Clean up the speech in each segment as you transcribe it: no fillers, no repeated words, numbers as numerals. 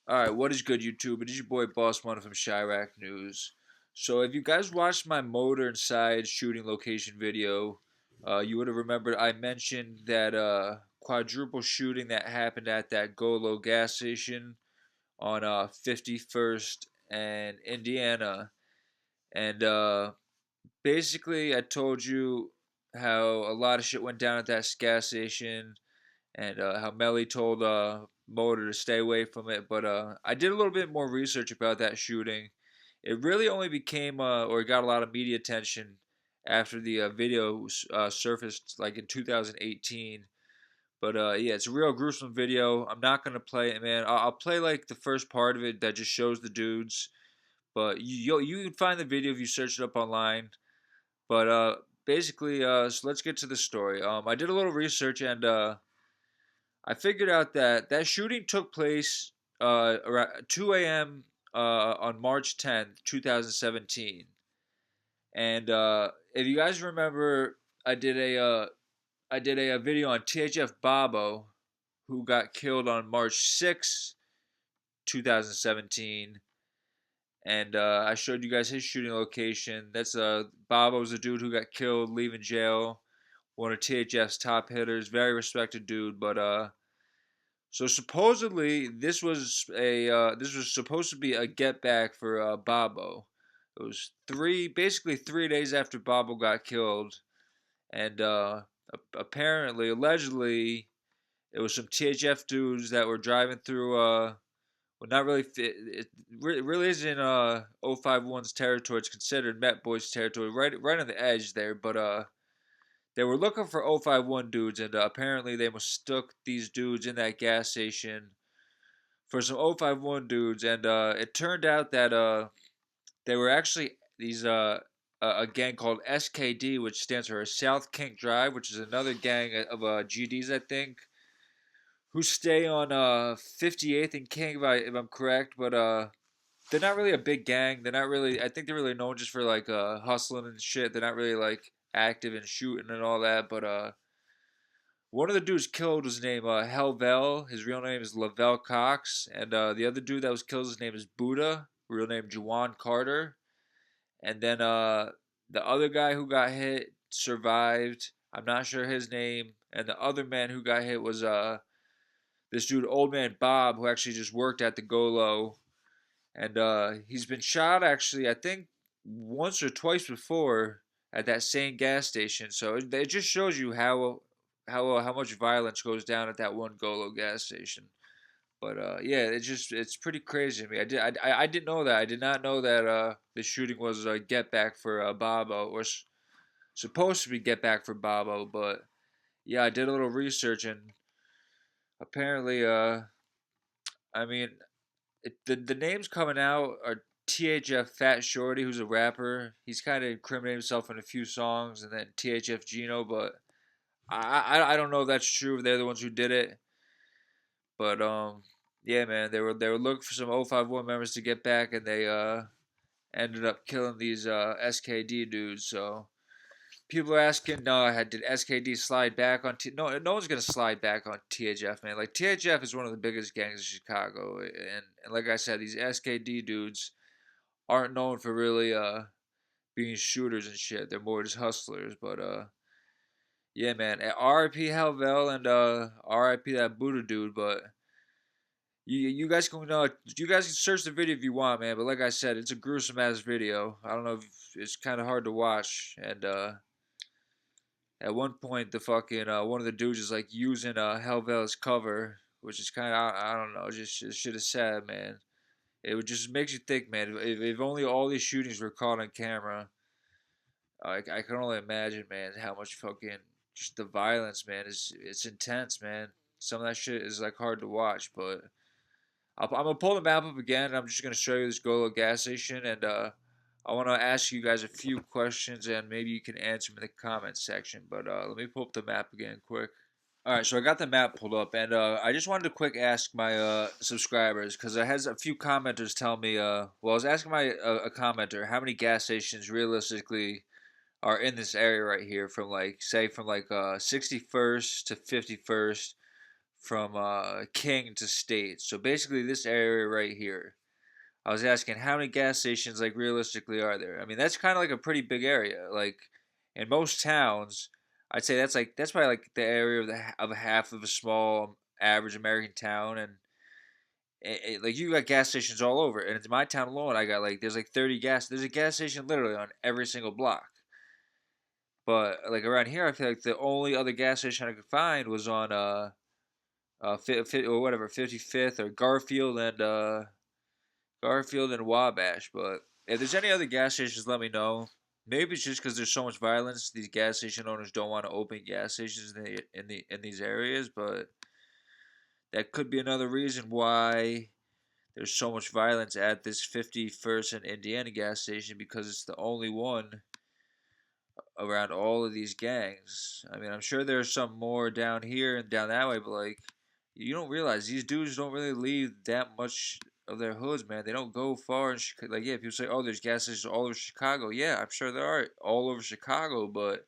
Alright, what is good, YouTube? It is your boy Boss One from Chirac News. So, if you guys watched my motor inside shooting location video, you would have remembered I mentioned that quadruple shooting that happened at that GOLO gas station on 51st and Indiana. And basically, I told you how a lot of shit went down at that gas station and how Melly told Motor to stay away from it. But I did a little bit more research about that shooting. It really only became or got a lot of media attention after the video surfaced like in 2018. But yeah, it's a real gruesome video. I'm not gonna play it, man. I'll play like the first part of it that just shows the dudes. But you can find the video if you search it up online. But basically, so let's get to the story. I did a little research and I figured out that that shooting took place around 2 a.m. On March 10th, 2017. And if you guys remember, I did a video on THF Bobo, who got killed on March 6th, 2017. And I showed you guys his shooting location. That's Bobo's a dude who got killed leaving jail. One of THF's top hitters, very respected dude. But so supposedly this was supposed to be a get back for Bobo. It was basically 3 days after Bobo got killed, and apparently, allegedly, it was some THF dudes that were driving through. Well, not really. It really isn't 051's territory. It's considered Met Boys territory, right on the edge there. But they were looking for 051 dudes, and apparently they mistook these dudes in that gas station for some 051 dudes, and it turned out that they were actually these a gang called SKD, which stands for South Kink Drive, which is another gang of GDs, I think, who stay on 58th and King, if I'm correct, but they're not really a big gang. They're not really. I think they're really known just for like hustling and shit. They're not really like active and shooting and all that, but one of the dudes killed was named Helvel. His real name is Lavelle Cox. And the other dude that was killed, his name is Buddha, real name Juwan Carter. And then the other guy who got hit survived. I'm not sure his name. And the other man who got hit was this dude, Old Man Bob, who actually just worked at the Golo. And he's been shot, actually, I think once or twice before at that same gas station. So it just shows you how much violence goes down at that one Golo gas station. But yeah, it's pretty crazy to me. I didn't know that. I did not know that the shooting was a get back for Bobo, or supposed to be get back for Bobo. But yeah, I did a little research, and apparently, I mean, the names coming out are THF Fat Shorty, who's a rapper. He's kind of incriminated himself in a few songs, and then THF Gino, but I don't know if that's true. They're the ones who did it. But yeah, man, they were looking for some 051 members to get back, and they ended up killing these SKD dudes. So people are asking, did SKD slide back on No, no one's gonna slide back on THF, man. Like THF is one of the biggest gangs in Chicago, and like I said, these SKD dudes aren't known for really being shooters and shit. They're more just hustlers. But yeah, man, R.I.P. Helvel and R.I.P. that Buddha dude, but. You guys can search the video if you want, man. But like I said, it's a gruesome ass video. I don't know if it's kind of hard to watch. And at one point, the fucking one of the dudes is like using Helvel's cover, which is kind of I don't know, just shit is sad, man. It would just makes you think, man. If only all these shootings were caught on camera, I can only imagine, man, how much fucking just the violence, man, is it's intense, man. Some of that shit is like hard to watch, but. I'm gonna pull the map up again. And I'm just gonna show you this GOLO gas station, and I want to ask you guys a few questions, and maybe you can answer them in the comments section. But let me pull up the map again, quick. All right, so I got the map pulled up, and I just wanted to quick ask my subscribers because I had a few commenters tell me. Well, I was asking my a commenter how many gas stations realistically are in this area right here, from like 61st to 51st, King to State. So basically, this area right here. I was asking how many gas stations, like, realistically are there? I mean, that's kind of like a pretty big area. Like, in most towns, I'd say that's probably like the area of a half of a small average American town, and like, you got gas stations all over. And in my town alone, I got like there's like 30 gas. There's a gas station literally on every single block. But like around here, I feel like the only other gas station I could find was on or whatever 55th or Garfield and Wabash. But if there's any other gas stations, let me know. Maybe it's just because there's so much violence, these gas station owners don't want to open gas stations in these areas. But that could be another reason why there's so much violence at this 51st and Indiana gas station, because it's the only one around all of these gangs. I mean, I'm sure there's some more down here and down that way, but like, you don't realize these dudes don't really leave that much of their hoods, man. They don't go far in Chicago. Like, yeah, people say, "Oh, there's gas stations all over Chicago." Yeah, I'm sure there are all over Chicago, but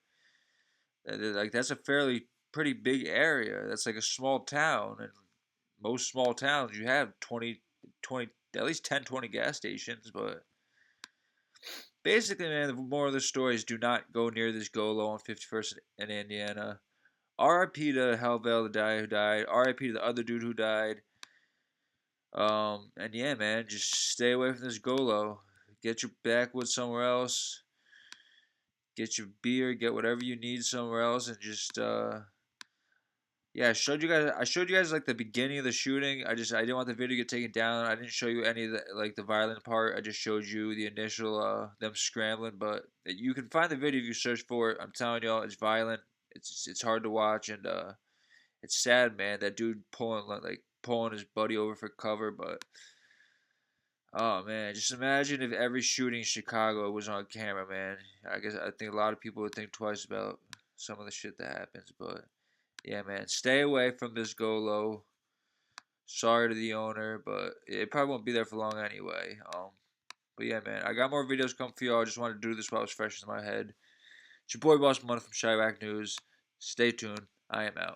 like, that's a fairly pretty big area. That's like a small town, and most small towns you have 20, at least 10, 20 gas stations. But basically, man, the moral of the story is do not go near this GOLO on 51st in Indiana. R.I.P. to Halvel, the guy who died. R.I.P. to the other dude who died. And yeah, man, just stay away from this GOLO. Get your backwoods somewhere else. Get your beer. Get whatever you need somewhere else, and just yeah, I showed you guys. I showed you guys like the beginning of the shooting. I didn't want the video to get taken down. I didn't show you any of the like the violent part. I just showed you the initial them scrambling. But you can find the video if you search for it. I'm telling y'all, it's violent. It's hard to watch, and it's sad, man. That dude pulling his buddy over for cover. But oh man, just imagine if every shooting in Chicago was on camera, man. I think a lot of people would think twice about some of the shit that happens. But yeah, man, stay away from this GOLO. Sorry to the owner, but it probably won't be there for long anyway. But yeah, man, I got more videos coming for y'all. I just wanted to do this while it was fresh in my head. It's your boy Boss Money from Chirac News. Stay tuned. I am out.